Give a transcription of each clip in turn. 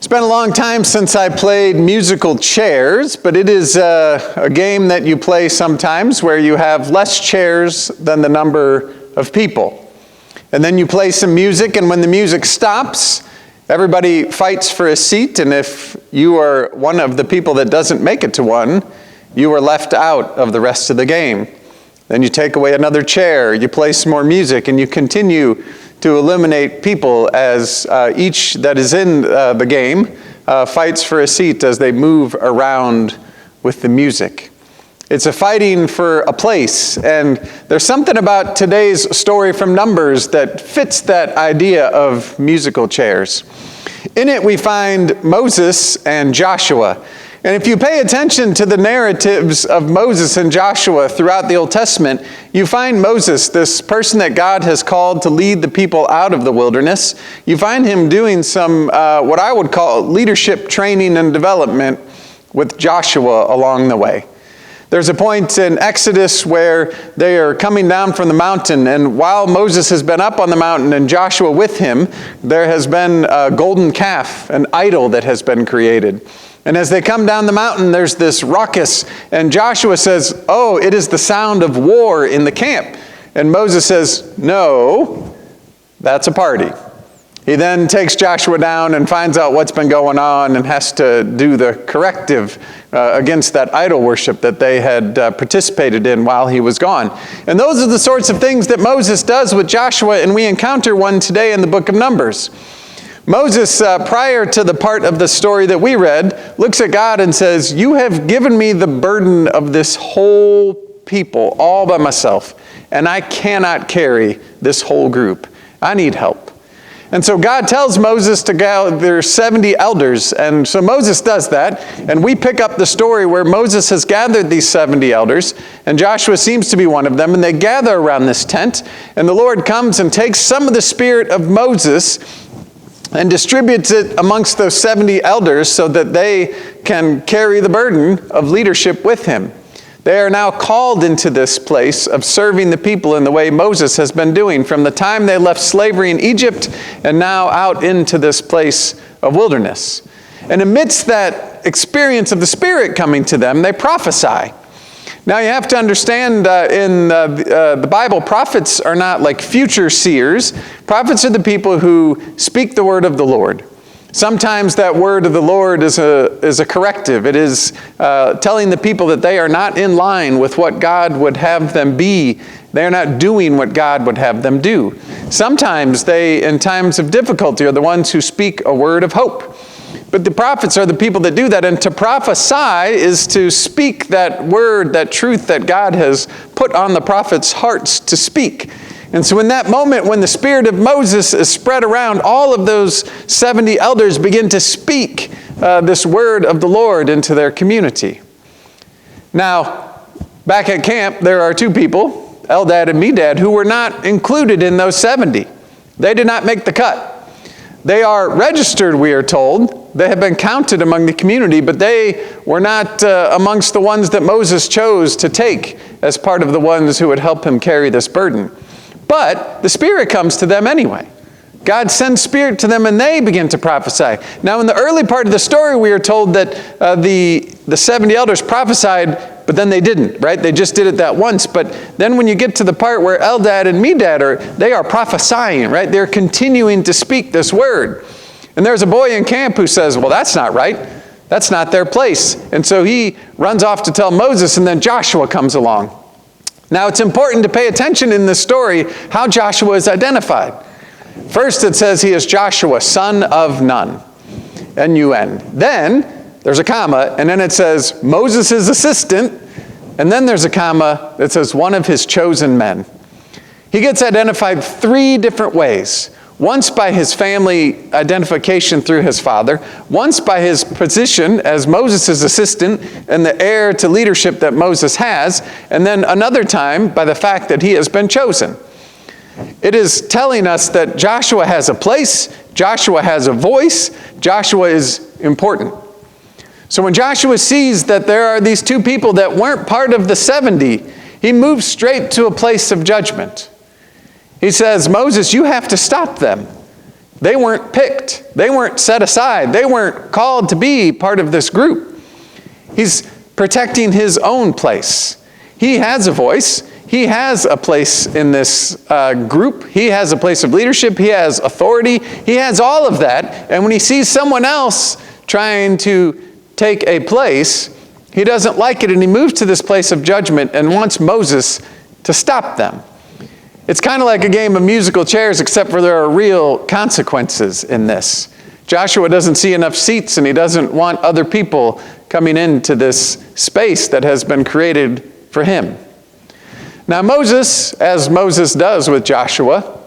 It's been a long time since I played musical chairs, but it is a game that you play sometimes where you have less chairs than the number of people. And then you play some music, and when the music stops, everybody fights for a seat, and if you are one of the people that doesn't make it to one, you are left out of the rest of the game. Then you take away another chair, you play some more music, and you continue to eliminate people as each that is in the game fights for a seat as they move around with the music. It's a fighting for a place, and there's something about today's story from Numbers that fits that idea of musical chairs. In it we find Moses and Joshua. And if you pay attention to the narratives of Moses and Joshua throughout the Old Testament, you find Moses, this person that God has called to lead the people out of the wilderness. You find him doing some, what I would call leadership training and development with Joshua along the way. There's a point in Exodus where they are coming down from the mountain, and while Moses has been up on the mountain and Joshua with him, there has been a golden calf, an idol that has been created. And as they come down the mountain, there's this ruckus, and Joshua says, "Oh, it is the sound of war in the camp." And Moses says, "No, that's a party." He then takes Joshua down and finds out what's been going on and has to do the corrective against that idol worship that they had participated in while he was gone. And those are the sorts of things that Moses does with Joshua, and we encounter one today in the book of Numbers. Moses, prior to the part of the story that we read, looks at God and says, "You have given me the burden of this whole people all by myself, and I cannot carry this whole group. I need help." And so God tells Moses to gather 70 elders, and so Moses does that, and we pick up the story where Moses has gathered these 70 elders, and Joshua seems to be one of them, and they gather around this tent, and the Lord comes and takes some of the spirit of Moses and distributes it amongst those 70 elders so that they can carry the burden of leadership with him. They are now called into this place of serving the people in the way Moses has been doing from the time they left slavery in Egypt and now out into this place of wilderness. And amidst that experience of the Spirit coming to them, they prophesy. Now you have to understand in the Bible, prophets are not like future seers. Prophets are the people who speak the word of the Lord. Sometimes that word of the Lord is a corrective. It is telling the people that they are not in line with what God would have them be. They are not doing what God would have them do. Sometimes they, in times of difficulty, are the ones who speak a word of hope. But the prophets are the people that do that, and to prophesy is to speak that word, that truth that God has put on the prophets' hearts to speak. And so in that moment when the spirit of Moses is spread around, all of those 70 elders begin to speak this word of the Lord into their community. Now, back at camp, there are two people, Eldad and Medad, who were not included in those 70. They did not make the cut. They are registered, we are told. They have been counted among the community, but they were not amongst the ones that Moses chose to take as part of the ones who would help him carry this burden. But the Spirit comes to them anyway. God sends Spirit to them and they begin to prophesy. Now in the early part of the story we are told that the 70 elders prophesied, but then they didn't, right? They just did it that once. But then when you get to the part where Eldad and Medad they are prophesying, right? They're continuing to speak this word. And there's a boy in camp who says, "Well, that's not right. That's not their place." And so he runs off to tell Moses, and then Joshua comes along. Now it's important to pay attention in this story how Joshua is identified. First it says he is Joshua, son of Nun, N-U-N. Then there's a comma, and then it says Moses' assistant, and then there's a comma that says one of his chosen men. He gets identified three different ways. Once by his family identification through his father, once by his position as Moses' assistant and the heir to leadership that Moses has, and then another time by the fact that he has been chosen. It is telling us that Joshua has a place, Joshua has a voice, Joshua is important. So when Joshua sees that there are these two people that weren't part of the 70, he moves straight to a place of judgment. He says, "Moses, you have to stop them. They weren't picked. They weren't set aside. They weren't called to be part of this group. He's protecting his own place. He has a voice. He has a place in this group. He has a place of leadership. He has authority. He has all of that. And when he sees someone else trying to take a place, he doesn't like it, and he moves to this place of judgment and wants Moses to stop them. It's kind of like a game of musical chairs, except for there are real consequences in this. Joshua doesn't see enough seats, and he doesn't want other people coming into this space that has been created for him. Now Moses, as Moses does with Joshua,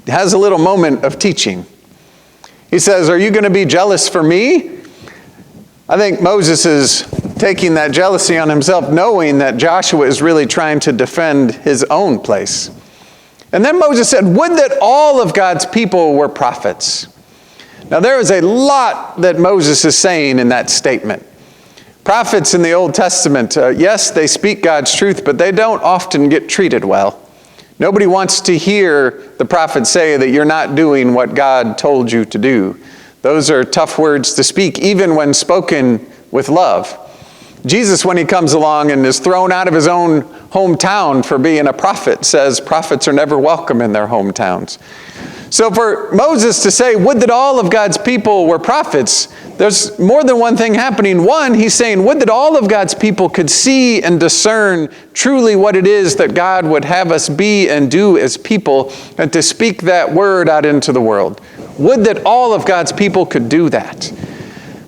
has a little moment of teaching. He says, "Are you going to be jealous for me?" I think Moses is taking that jealousy on himself, knowing that Joshua is really trying to defend his own place. And then Moses said, "Would that all of God's people were prophets." Now there is a lot that Moses is saying in that statement. Prophets in the Old Testament, yes, they speak God's truth, but they don't often get treated well. Nobody wants to hear the prophet say that you're not doing what God told you to do. Those are tough words to speak, even when spoken with love. Jesus, when he comes along and is thrown out of his own hometown for being a prophet, says prophets are never welcome in their hometowns. So for Moses to say, "Would that all of God's people were prophets," there's more than one thing happening. One, he's saying, would that all of God's people could see and discern truly what it is that God would have us be and do as people, and to speak that word out into the world. Would that all of God's people could do that.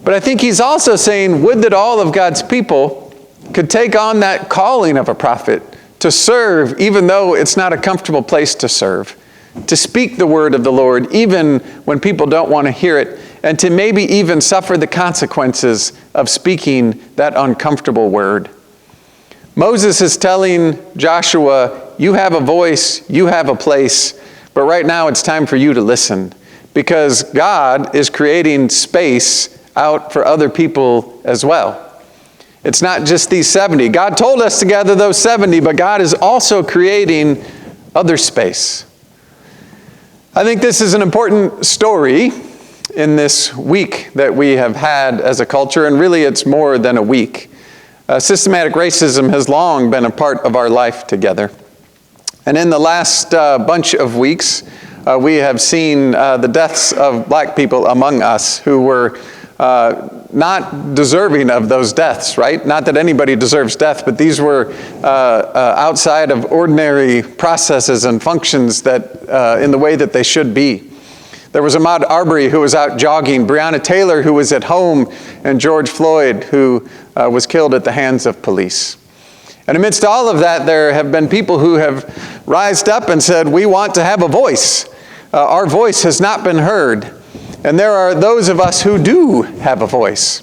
But I think he's also saying, would that all of God's people could take on that calling of a prophet to serve, even though it's not a comfortable place to serve. To speak the word of the Lord, even when people don't want to hear it, and to maybe even suffer the consequences of speaking that uncomfortable word. Moses is telling Joshua, you have a voice, you have a place, but right now it's time for you to listen, because God is creating space out for other people as well. It's not just these 70. God told us to gather those 70, but God is also creating other space. I think this is an important story in this week that we have had as a culture, and really it's more than a week. Systematic racism has long been a part of our life together. And in the last bunch of weeks, we have seen the deaths of black people among us who were not deserving of those deaths, right? Not that anybody deserves death, but these were outside of ordinary processes and functions that in the way that they should be. There was Ahmaud Arbery who was out jogging, Breonna Taylor who was at home, and George Floyd who was killed at the hands of police. And amidst all of that, there have been people who have rised up and said, we want to have a voice. Our voice has not been heard. And there are those of us who do have a voice.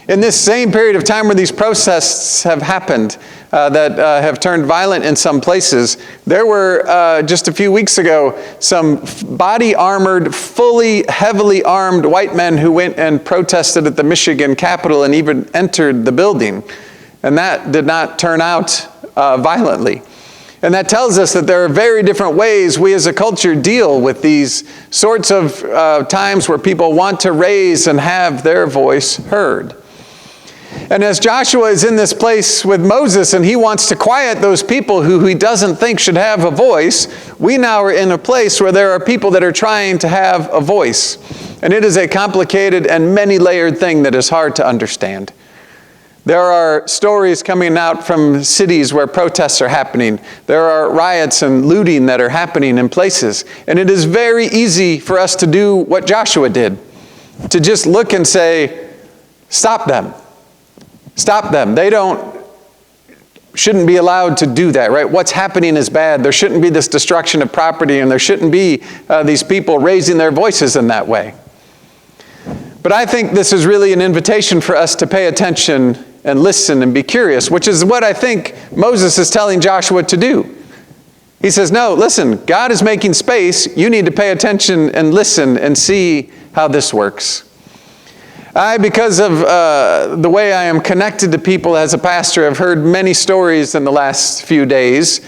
In this same period of time where these protests have happened, that have turned violent in some places, there were, just a few weeks ago, some body-armored, fully, heavily armed white men who went and protested at the Michigan Capitol and even entered the building. And that did not turn out violently. And that tells us that there are very different ways we as a culture deal with these sorts of times where people want to raise and have their voice heard. And as Joshua is in this place with Moses and he wants to quiet those people who he doesn't think should have a voice, we now are in a place where there are people that are trying to have a voice. And it is a complicated and many-layered thing that is hard to understand. There are stories coming out from cities where protests are happening. There are riots and looting that are happening in places. And it is very easy for us to do what Joshua did, to just look and say, stop them. Stop them. They shouldn't be allowed to do that, right? What's happening is bad. There shouldn't be this destruction of property, and there shouldn't be these people raising their voices in that way. But I think this is really an invitation for us to pay attention and listen and be curious, which is what I think Moses is telling Joshua to do. He says, no, listen, God is making space. You need to pay attention and listen and see how this works. Because of the way I am connected to people as a pastor, I've heard many stories in the last few days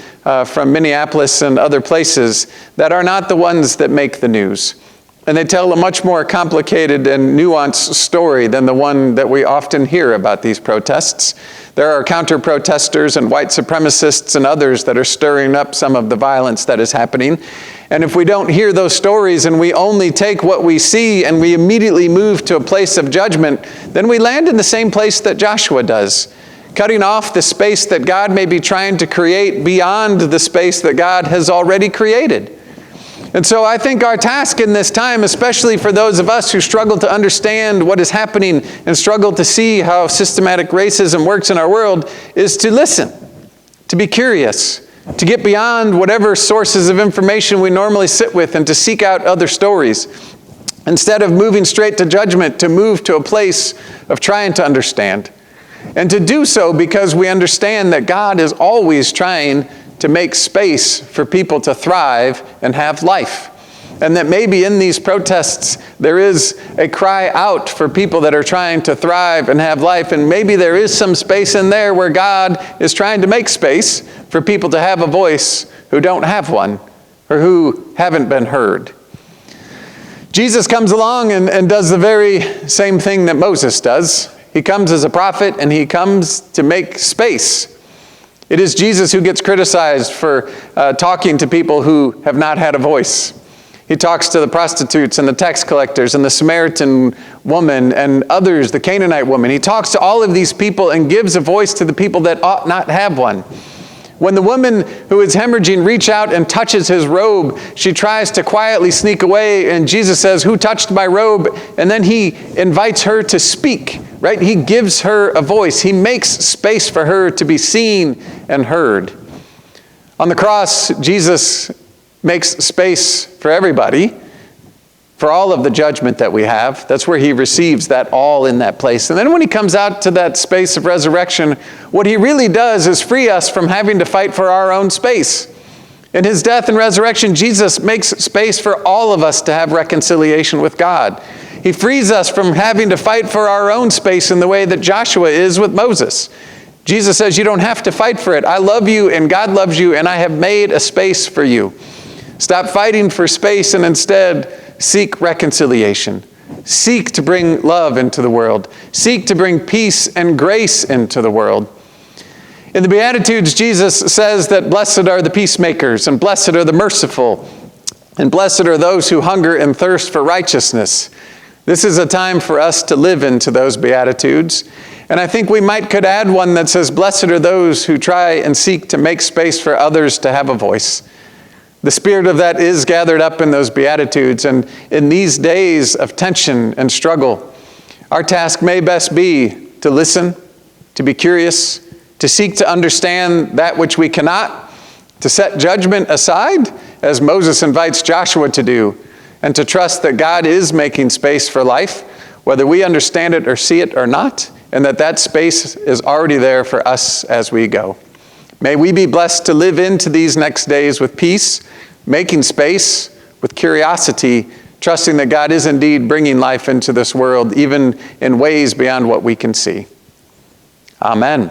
from Minneapolis and other places that are not the ones that make the news. And they tell a much more complicated and nuanced story than the one that we often hear about these protests. There are counter-protesters and white supremacists and others that are stirring up some of the violence that is happening. And if we don't hear those stories and we only take what we see and we immediately move to a place of judgment, then we land in the same place that Joshua does, cutting off the space that God may be trying to create beyond the space that God has already created. And so I think our task in this time, especially for those of us who struggle to understand what is happening and struggle to see how systematic racism works in our world, is to listen, to be curious, to get beyond whatever sources of information we normally sit with and to seek out other stories. Instead of moving straight to judgment, to move to a place of trying to understand. And to do so because we understand that God is always trying to make space for people to thrive and have life. And that maybe in these protests there is a cry out for people that are trying to thrive and have life. And maybe there is some space in there where God is trying to make space for people to have a voice who don't have one or who haven't been heard. Jesus comes along and does the very same thing that Moses does. He comes as a prophet and he comes to make space. It is Jesus who gets criticized for talking to people who have not had a voice. He talks to the prostitutes and the tax collectors and the Samaritan woman and others, the Canaanite woman. He talks to all of these people and gives a voice to the people that ought not have one. When the woman who is hemorrhaging reaches out and touches his robe, she tries to quietly sneak away, and Jesus says, "Who touched my robe?" And then he invites her to speak, right? He gives her a voice. He makes space for her to be seen and heard. On the cross, Jesus makes space for everybody, for all of the judgment that we have. That's where he receives that all in that place. And then when he comes out to that space of resurrection, what he really does is free us from having to fight for our own space. In his death and resurrection, Jesus makes space for all of us to have reconciliation with God. He frees us from having to fight for our own space in the way that Joshua is with Moses. Jesus says, you don't have to fight for it. I love you and God loves you and I have made a space for you. Stop fighting for space and instead seek reconciliation. Seek to bring love into the world. Seek to bring peace and grace into the world. In the Beatitudes, Jesus says that blessed are the peacemakers, and blessed are the merciful, and blessed are those who hunger and thirst for righteousness. This is a time for us to live into those Beatitudes. And I think we could add one that says, blessed are those who try and seek to make space for others to have a voice. The spirit of that is gathered up in those Beatitudes. And in these days of tension and struggle, our task may best be to listen, to be curious, to seek to understand that which we cannot, to set judgment aside, as Moses invites Joshua to do, and to trust that God is making space for life, whether we understand it or see it or not, and that space is already there for us as we go. May we be blessed to live into these next days with peace, making space, with curiosity, trusting that God is indeed bringing life into this world, even in ways beyond what we can see. Amen.